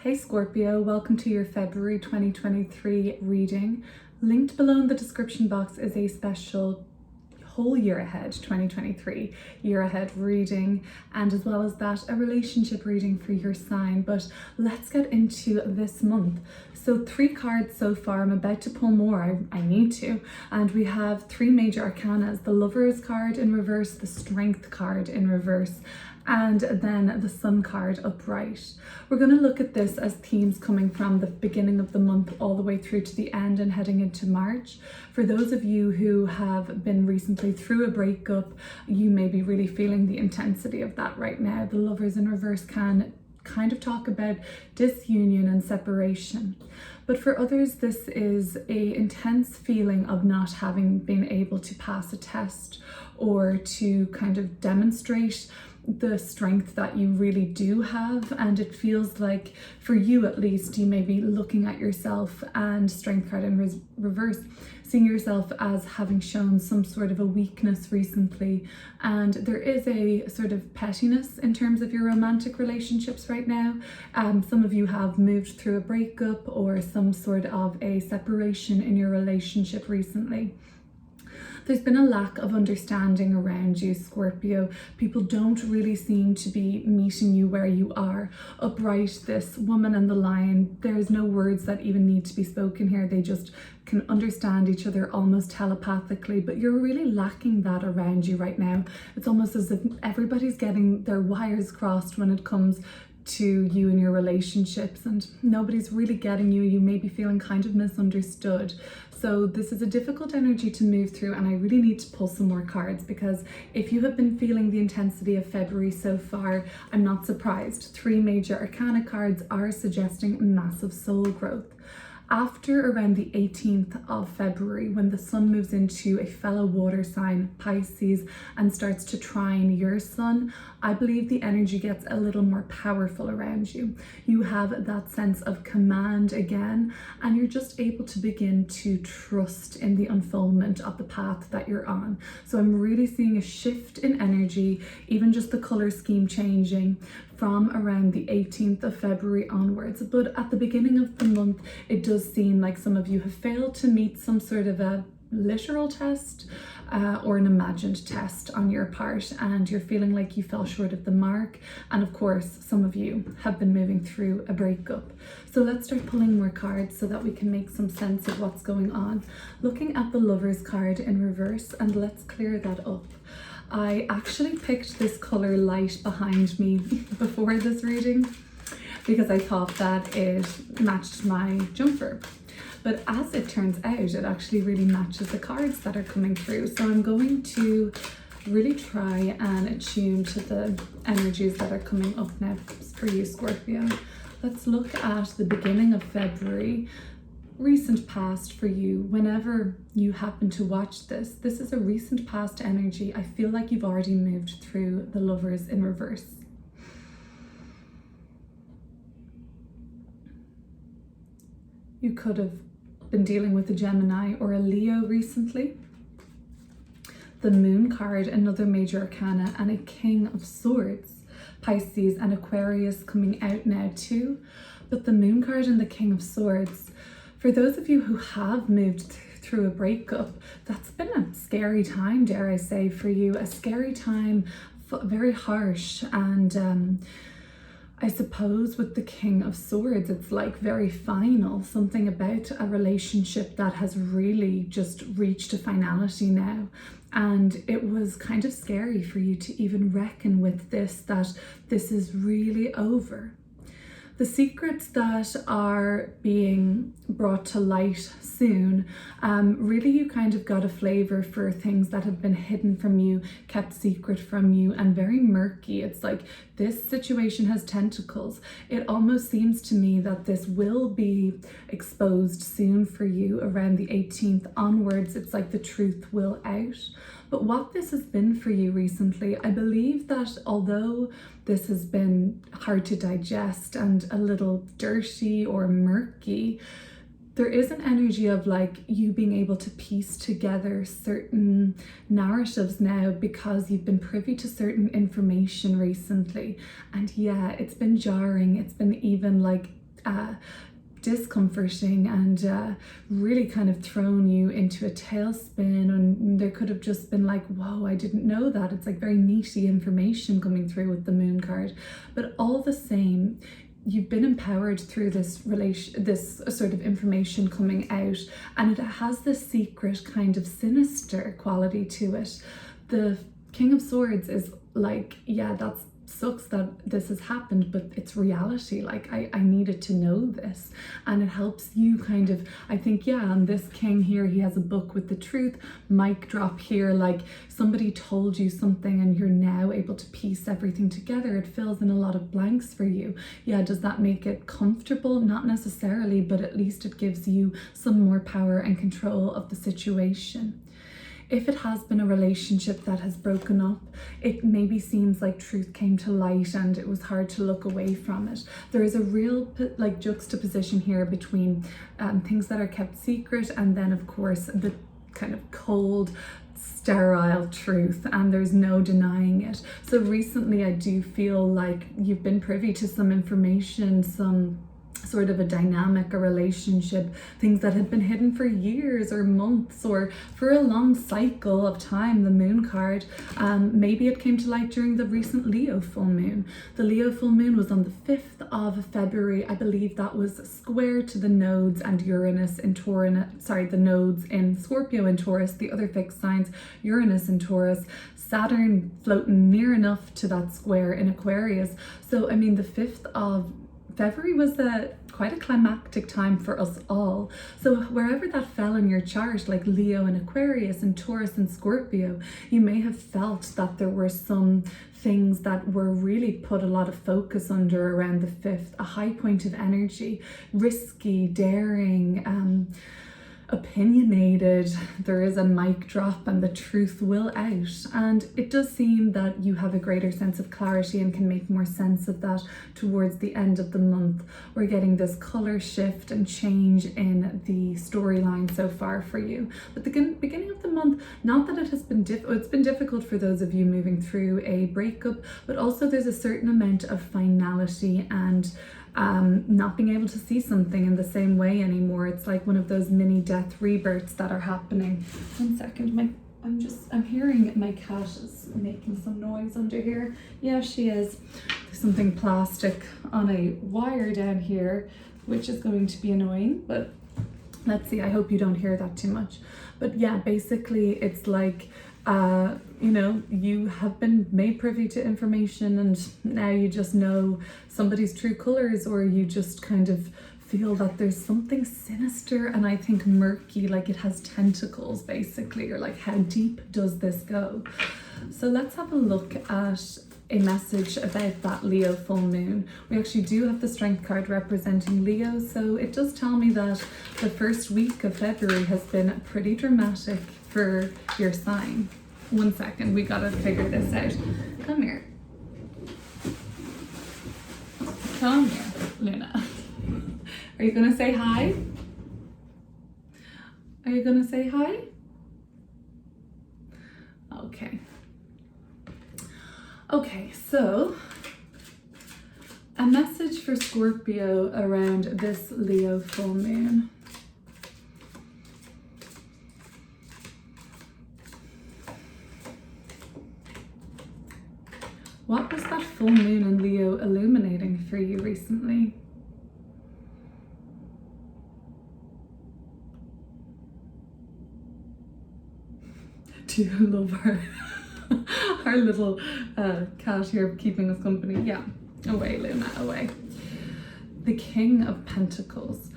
Hey Scorpio, welcome to your February 2023 reading. Linked below in the description box is a special whole year ahead 2023 year ahead reading, and as well as that a relationship reading for your sign. But let's get into this month. So 3 cards so far. I'm about to pull more. I need to. And we have 3 major arcanas: the Lovers card in reverse, the Strength card in reverse, and then the Sun card upright. We're going to look at this as themes coming from the beginning of the month all the way through to the end and heading into March. For those of you who have been recently through a breakup, you may be really feeling the intensity of that right now. The Lovers in reverse can kind of talk about disunion and separation. But for others, this is a intense feeling of not having been able to pass a test or to kind of demonstrate the strength that you really do have. And it feels like, for you at least, you may be looking at yourself, and Strength card in reverse, seeing yourself as having shown some sort of a weakness recently. And there is a sort of pettiness in terms of your romantic relationships right now. Some of you have moved through a breakup or some sort of a separation in your relationship recently. There's been a lack of understanding around you, Scorpio. People don't really seem to be meeting you where you are. Upright, this woman and the lion, there's no words that even need to be spoken here. They just can understand each other almost telepathically, but you're really lacking that around you right now. It's almost as if everybody's getting their wires crossed when it comes to you and your relationships, and nobody's really getting you. You may be feeling kind of misunderstood. So this is a difficult energy to move through, and I really need to pull some more cards, because if you have been feeling the intensity of February so far, I'm not surprised. 3 major arcana cards are suggesting massive soul growth. After around the 18th of February, when the sun moves into a fellow water sign, Pisces, and starts to trine your sun, I believe the energy gets a little more powerful around you. You have that sense of command again, and you're just able to begin to trust in the unfoldment of the path that you're on. So I'm really seeing a shift in energy, even just the color scheme changing from around the 18th of February onwards. But at the beginning of the month, it does seem like some of you have failed to meet some sort of a literal test or an imagined test on your part, and you're feeling like you fell short of the mark. And of course, some of you have been moving through a breakup. So let's start pulling more cards so that we can make some sense of what's going on. Looking at the Lovers card in reverse, and let's clear that up. I actually picked this color light behind me before this reading because I thought that it matched my jumper. But as it turns out, it actually really matches the cards that are coming through. So I'm going to really try and attune to the energies that are coming up now for you, Scorpio. Let's look at the beginning of February. Recent past for you. Whenever you happen to watch this, this is a recent past energy. I feel like you've already moved through the Lovers in reverse. You could have been dealing with a Gemini or a Leo recently. The Moon card, another major arcana, and a King of Swords, Pisces and Aquarius coming out now too. But the Moon card and the King of Swords, for those of you who have moved through a breakup, that's been a scary time, dare I say, for you. A scary time, very harsh. And I suppose with the King of Swords, it's like very final. Something about a relationship that has really just reached a finality now. And it was kind of scary for you to even reckon with this, that this is really over. The secrets that are being brought to light soon, really you kind of got a flavor for things that have been hidden from you, kept secret from you, and very murky. It's like this situation has tentacles. It almost seems to me that this will be exposed soon for you around the 18th onwards. It's like the truth will out. But what this has been for you recently, I believe that although this has been hard to digest and a little dirty or murky, there is an energy of like you being able to piece together certain narratives now because you've been privy to certain information recently. And yeah, it's been jarring. It's been even like discomforting and really kind of thrown you into a tailspin, and there could have just been like, whoa, I didn't know that. It's like very meaty information coming through with the moon card, but all the same, you've been empowered through this sort of information coming out, and it has this secret kind of sinister quality to it. The King of Swords is like, yeah, that sucks that this has happened, but it's reality. Like I needed to know this, and it helps you kind of, I think, yeah, and this king here, he has a book with the truth, mic drop here, like somebody told you something and you're now able to piece everything together. It fills in a lot of blanks for you. Yeah, does that make it comfortable? Not necessarily, but at least it gives you some more power and control of the situation. If it has been a relationship that has broken up, it maybe seems like truth came to light and it was hard to look away from it. There is a real like juxtaposition here between things that are kept secret and then of course the kind of cold, sterile truth, and there's no denying it. So recently I do feel like you've been privy to some information, some sort of a dynamic, a relationship, things that had been hidden for years or months or for a long cycle of time, the moon card. Maybe it came to light during the recent Leo full moon. The Leo full moon was on the 5th of February. I believe that was square to the nodes and Uranus in Taurus, the nodes in Scorpio and Taurus, the other fixed signs, Uranus and Taurus, Saturn floating near enough to that square in Aquarius. So, I mean, the 5th of February was quite a climactic time for us all. So wherever that fell in your chart, like Leo and Aquarius and Taurus and Scorpio, you may have felt that there were some things that were really put a lot of focus under around the 5th, a high point of energy, risky, daring, opinionated. There is a mic drop and the truth will out, and it does seem that you have a greater sense of clarity and can make more sense of that towards the end of the month. We're getting this color shift and change in the storyline so far for you, but the beginning of the month, not that it has been it's been difficult for those of you moving through a breakup, but also there's a certain amount of finality and not being able to see something in the same way anymore. It's like one of those mini death rebirths that are happening. 1 second, I'm hearing my cat is making some noise under here. Yeah, she is. There's something plastic on a wire down here, which is going to be annoying, but let's see. I hope you don't hear that too much. But yeah, basically it's like, you have been made privy to information and now you just know somebody's true colors, or you just kind of feel that there's something sinister and I think murky, like it has tentacles basically, or like how deep does this go? So let's have a look at a message about that Leo full moon. We actually do have the Strength card representing Leo, so it does tell me that the first week of February has been pretty dramatic for your sign. 1 second, we gotta figure this out. Come here. Come here, Luna. Are you gonna say hi? Are you gonna say hi? Okay. Okay, so a message for Scorpio around this Leo full moon. What was that full moon in Leo illuminating for you recently? Do you love our little cat here keeping us company? Yeah, away Luna, away. The King of Pentacles.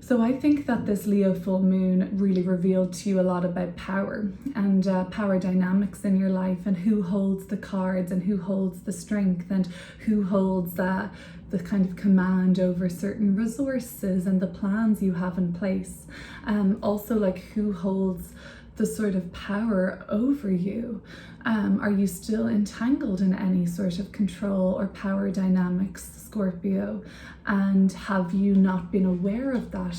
So I think that this Leo full moon really revealed to you a lot about power and power dynamics in your life, and who holds the cards and who holds the strength and who holds the kind of command over certain resources and the plans you have in place. Also like who holds the sort of power over you. Are you still entangled in any sort of control or power dynamics, Scorpio? And have you not been aware of that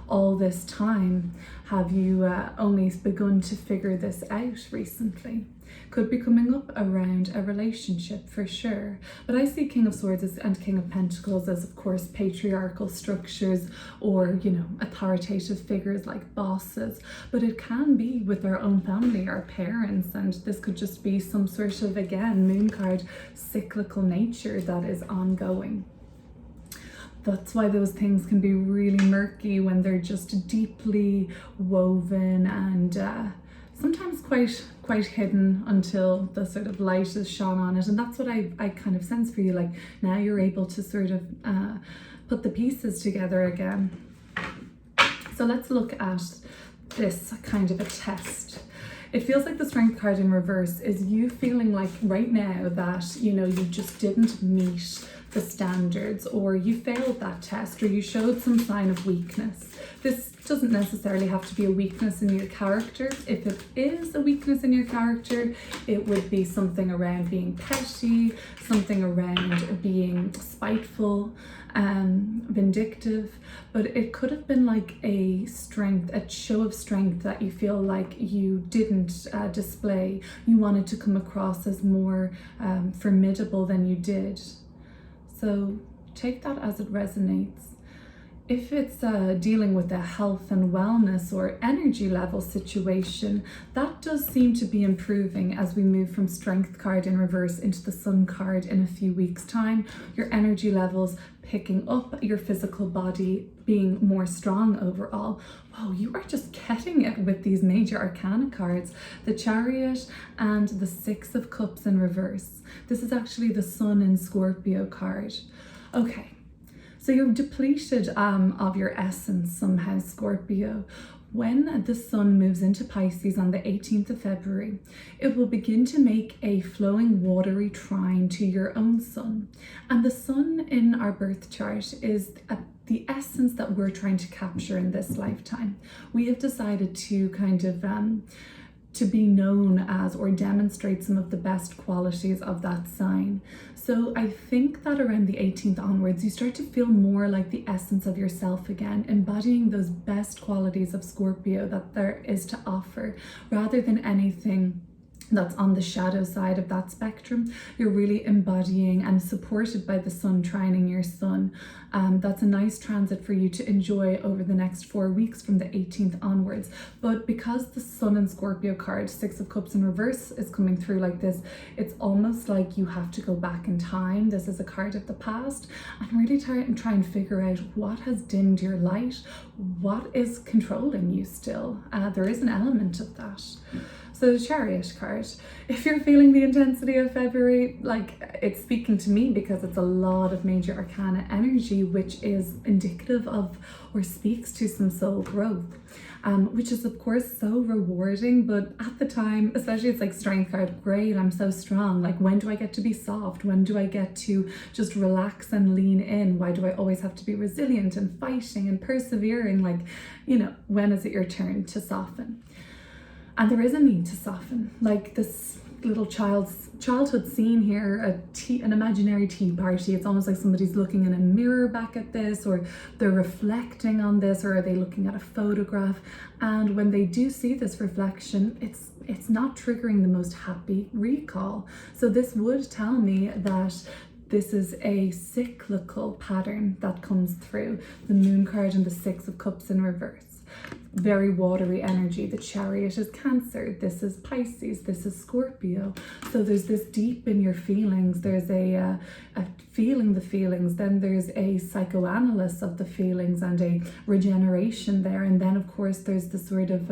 all this time? Have you only begun to figure this out recently? Could be coming up around a relationship for sure. But I see King of Swords and King of Pentacles as, of course, patriarchal structures or, authoritative figures like bosses. But it can be with our own family, our parents, and this could just be some sort of, again, moon card, cyclical nature that is ongoing. That's why those things can be really murky when they're just deeply woven and sometimes quite hidden until the sort of light is shone on it. And that's what I kind of sense for you. Like now you're able to sort of put the pieces together again. So let's look at this kind of a test. It feels like the Strength card in reverse is you feeling like right now that, you just didn't meet the standards, or you failed that test, or you showed some sign of weakness. This doesn't necessarily have to be a weakness in your character. If it is a weakness in your character, it would be something around being petty, something around being spiteful, vindictive, but it could have been like a show of strength that you feel like you didn't display. You wanted to come across as more formidable than you did. So take that as it resonates. If it's dealing with a health and wellness or energy level situation, that does seem to be improving as we move from Strength card in reverse into the Sun card in a few weeks' time. Your energy levels picking up, your physical body being more strong overall. Wow, you are just getting it with these major arcana cards, the Chariot and the Six of Cups in reverse. This is actually the Sun in Scorpio card. Okay. So you're depleted of your essence somehow, Scorpio. When the Sun moves into Pisces on the 18th of February, it will begin to make a flowing watery trine to your own Sun. And the Sun in our birth chart is the essence that we're trying to capture in this lifetime. We have decided to kind of to be known as or demonstrate some of the best qualities of that sign. So I think that around the 18th onwards, you start to feel more like the essence of yourself again, embodying those best qualities of Scorpio that there is to offer, rather than anything that's on the shadow side of that spectrum. You're really embodying and supported by the Sun trining your Sun. That's a nice transit for you to enjoy over the next 4 weeks from the 18th onwards. But because the Sun and Scorpio card, Six of Cups in reverse, is coming through like this, it's almost like you have to go back in time. This is a card of the past, and really try and figure out what has dimmed your light, what is controlling you still. There is an element of that. So the Chariot card, if you're feeling the intensity of February, like it's speaking to me because it's a lot of major arcana energy, which is indicative of or speaks to some soul growth, which is of course so rewarding. But at the time, especially it's like Strength card, great, I'm so strong. Like when do I get to be soft? When do I get to just relax and lean in? Why do I always have to be resilient and fighting and persevering? Like, when is it your turn to soften? And there is a need to soften, like this little childhood scene here, an imaginary tea party. It's almost like somebody's looking in a mirror back at this, or they're reflecting on this, or are they looking at a photograph? And when they do see this reflection, it's not triggering the most happy recall. So this would tell me that this is a cyclical pattern that comes through. The Moon card and the Six of Cups in reverse. Very watery energy. The Chariot is Cancer. This is Pisces. This is Scorpio. So there's this deep in your feelings. There's a feeling the feelings. Then there's a psychoanalysis of the feelings and a regeneration there. And then, of course, there's the sort of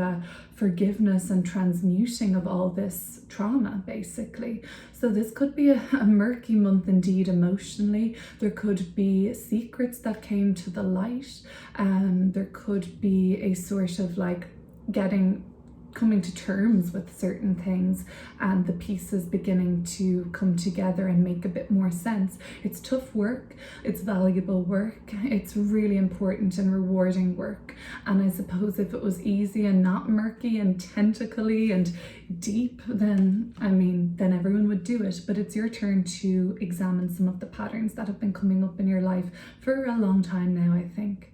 forgiveness and transmuting of all this trauma, basically. So this could be a murky month indeed emotionally. There could be secrets that came to the light. There could be a sort of like coming to terms with certain things and the pieces beginning to come together and make a bit more sense. It's tough work, it's valuable work, it's really important and rewarding work. And I suppose if it was easy and not murky and tentacly and deep, then everyone would do it. But it's your turn to examine some of the patterns that have been coming up in your life for a long time now, I think.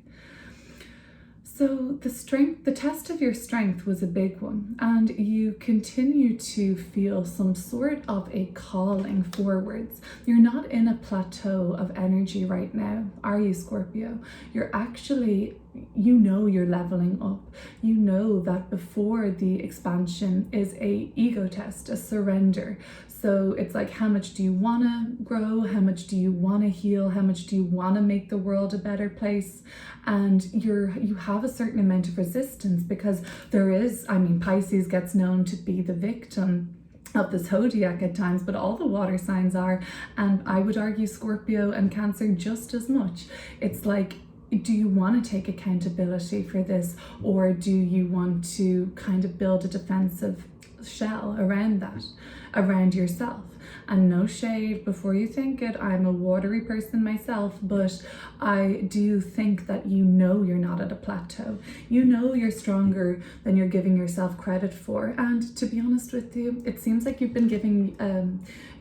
So the test of your strength was a big one, and you continue to feel some sort of a calling forwards. You're not in a plateau of energy right now, are you, Scorpio? You're actually, you're leveling up. You know that before the expansion is a ego test, a surrender. So it's like, how much do you want to grow? How much do you want to heal? How much do you want to make the world a better place? And you have a certain amount of resistance, because there is, Pisces gets known to be the victim of the zodiac at times, but all the water signs are, and I would argue Scorpio and Cancer just as much. It's like, do you want to take accountability for this, or do you want to kind of build a defensive shell around that, around yourself? And no shade before you think it, I'm a watery person myself, but I do think that you're not at a plateau. You're stronger than you're giving yourself credit for. And to be honest with you, it seems like you've been giving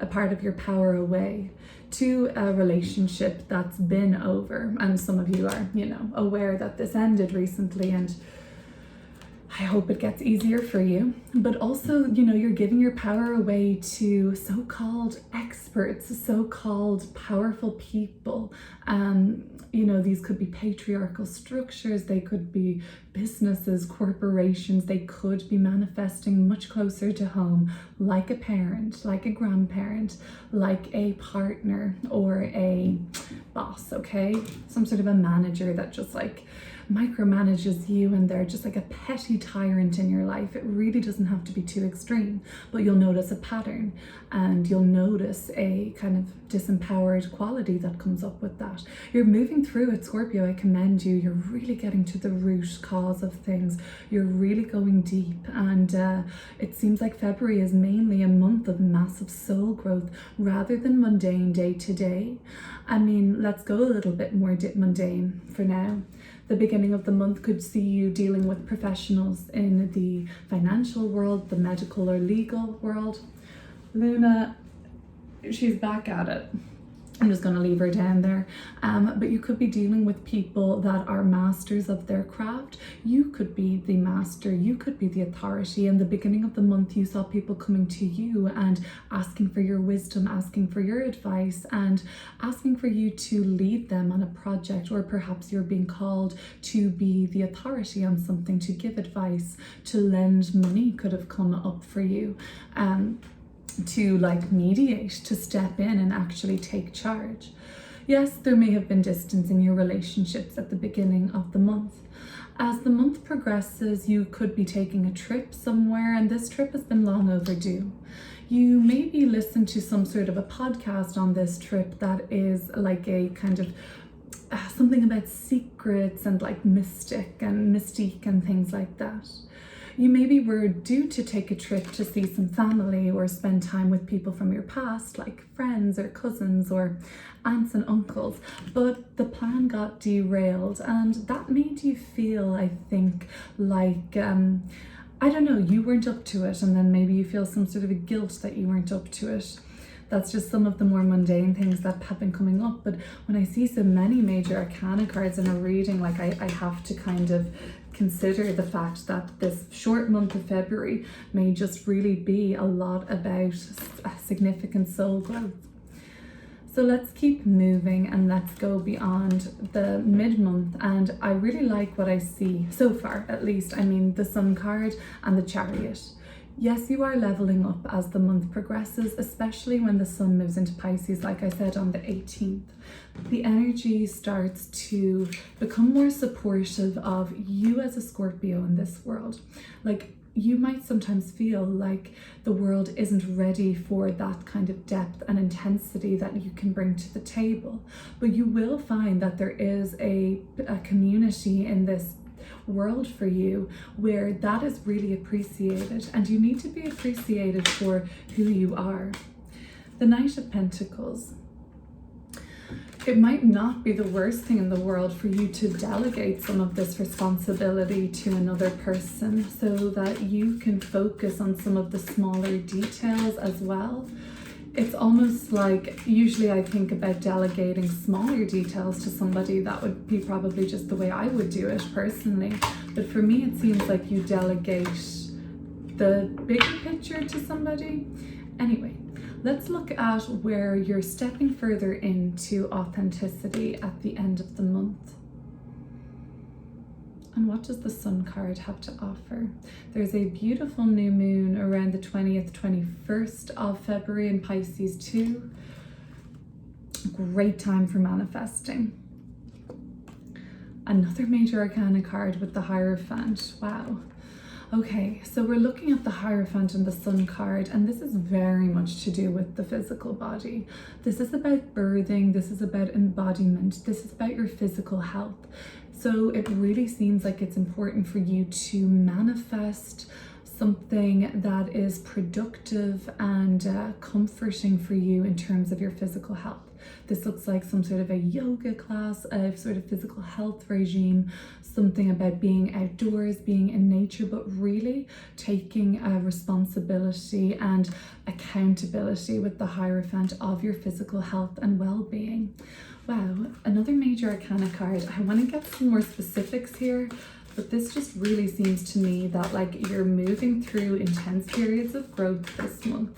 a part of your power away to a relationship that's been over. And some of you are, aware that this ended recently, and I hope it gets easier for you. But also, you're giving your power away to so-called experts, so-called powerful people. These could be patriarchal structures, they could be businesses, corporations, they could be manifesting much closer to home, like a parent, like a grandparent, like a partner or a boss, okay? Some sort of a manager that just like micromanages you, and they're just like a petty tyrant in your life. It really doesn't have to be too extreme, but you'll notice a pattern, and you'll notice a kind of disempowered quality that comes up with that. You're moving through it, Scorpio. I commend you. You're really getting to the root cause of things. You're really going deep, and it seems like February is mainly a month of massive soul growth rather than mundane day to day. Let's go a little bit more mundane for now. The beginning of the month could see you dealing with professionals in the financial world, the medical or legal world. Luna, she's back at it. I'm just going to leave her down there. But you could be dealing with people that are masters of their craft. You could be the master, you could be the authority. In the beginning of the month, you saw people coming to you and asking for your wisdom, asking for your advice, and asking for you to lead them on a project, or perhaps you're being called to be the authority on something, to give advice, to lend money could have come up for you. To mediate, to step in and actually take charge. Yes, there may have been distance in your relationships at the beginning of the month. As the month progresses, you could be taking a trip somewhere, and this trip has been long overdue. You maybe listen to some sort of a podcast on this trip that is like a kind of something about secrets and like mystic and mystique and things like that. You maybe were due to take a trip to see some family or spend time with people from your past, like friends or cousins or aunts and uncles, but the plan got derailed, and that made you feel, I think, like, you weren't up to it, and then maybe you feel some sort of a guilt that you weren't up to it. That's just some of the more mundane things that have been coming up. But when I see so many major arcana cards in a reading, I have to kind of consider the fact that this short month of February may just really be a lot about significant soul growth. So let's keep moving and let's go beyond the mid-month. And I really like what I see so far, at least. The Sun card and the Chariot. Yes, you are leveling up as the month progresses, especially when the Sun moves into Pisces, like I said, on the 18th. The energy starts to become more supportive of you as a Scorpio in this world. You might sometimes feel like the world isn't ready for that kind of depth and intensity that you can bring to the table. But you will find that there is a community in this world for you where that is really appreciated, and you need to be appreciated for who you are. The Knight of Pentacles. It might not be the worst thing in the world for you to delegate some of this responsibility to another person so that you can focus on some of the smaller details as well. it's almost like, usually I think about delegating smaller details to somebody. That would be probably just the way I would do it personally. But for me, it seems like you delegate the bigger picture to somebody. Anyway, let's look at where you're stepping further into authenticity at the end of the month. And what does the Sun card have to offer? There's a beautiful new moon around the 20th, 21st of February in Pisces too. Great time for manifesting. Another major arcana card with the Hierophant. Wow. Okay, so we're looking at the Hierophant and the Sun card, and this is very much to do with the physical body. This is about birthing, this is about embodiment, this is about your physical health. So it really seems like it's important for you to manifest something that is productive and comforting for you in terms of your physical health. This looks like some sort of a yoga class, a sort of physical health regime, something about being outdoors, being in nature, but really taking responsibility and accountability with the Hierophant of your physical health and well-being. Wow, another major arcana card. I want to get some more specifics here, but this just really seems to me that like you're moving through intense periods of growth this month.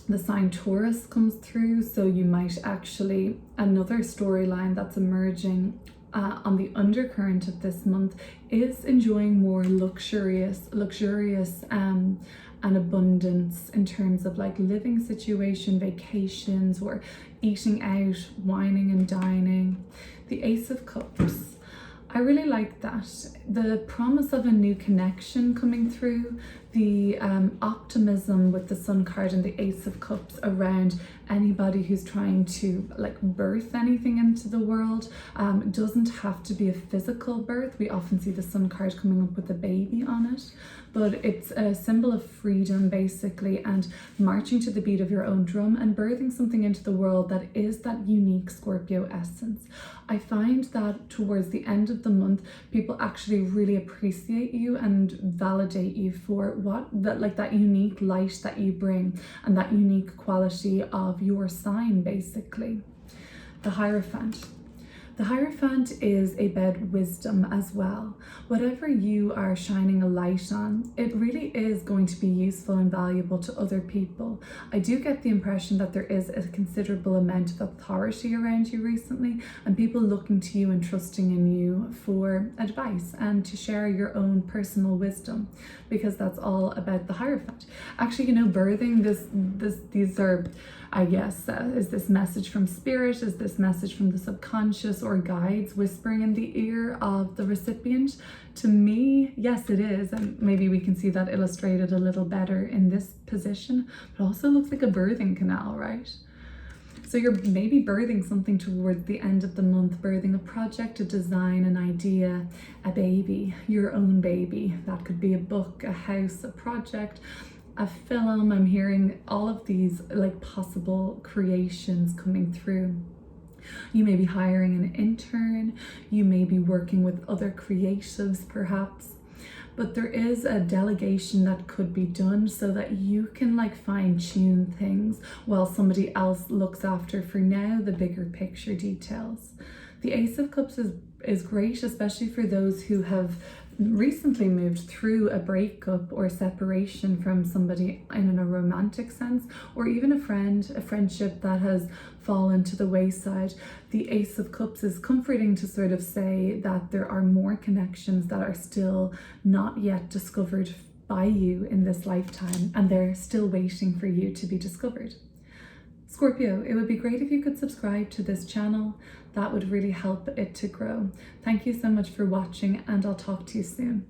The sign Taurus comes through, so you might actually, another storyline that's emerging on the undercurrent of this month is enjoying more luxurious and abundance in terms of like living situation, vacations, or eating out, wining and dining. The Ace of Cups. I really like that. The promise of a new connection coming through, the optimism with the Sun card and the Ace of Cups around anybody who's trying to like birth anything into the world. It doesn't have to be a physical birth. We often see the Sun card coming up with a baby on it, but it's a symbol of freedom basically, and marching to the beat of your own drum and birthing something into the world that is that unique Scorpio essence. I find that towards the end of the month, people actually really appreciate you and validate you for that unique light that you bring and that unique quality of your sign basically. The Hierophant. The Hierophant is about wisdom as well. Whatever you are shining a light on, it really is going to be useful and valuable to other people. I do get the impression that there is a considerable amount of authority around you recently, and people looking to you and trusting in you for advice and to share your own personal wisdom, because that's all about the Hierophant. Actually, you know, birthing these are, I guess, is this message from spirit? Is this message from the subconscious or guides whispering in the ear of the recipient? To me, yes, it is. And maybe we can see that illustrated a little better in this position, but also looks like a birthing canal, right? So you're maybe birthing something towards the end of the month, birthing a project, a design, an idea, a baby, your own baby. That could be a book, a house, a project, a film. I'm hearing all of these like possible creations coming through. You may be hiring an intern, you may be working with other creatives perhaps, but there is a delegation that could be done so that you can like fine tune things while somebody else looks after for now the bigger picture details. The Ace of Cups is great, especially for those who have recently moved through a breakup or separation from somebody in a romantic sense, or even a friendship that has fallen to the wayside. The Ace of Cups is comforting to sort of say that there are more connections that are still not yet discovered by you in this lifetime, and they're still waiting for you to be discovered. Scorpio, it would be great if you could subscribe to this channel. That would really help it to grow. Thank you so much for watching, and I'll talk to you soon.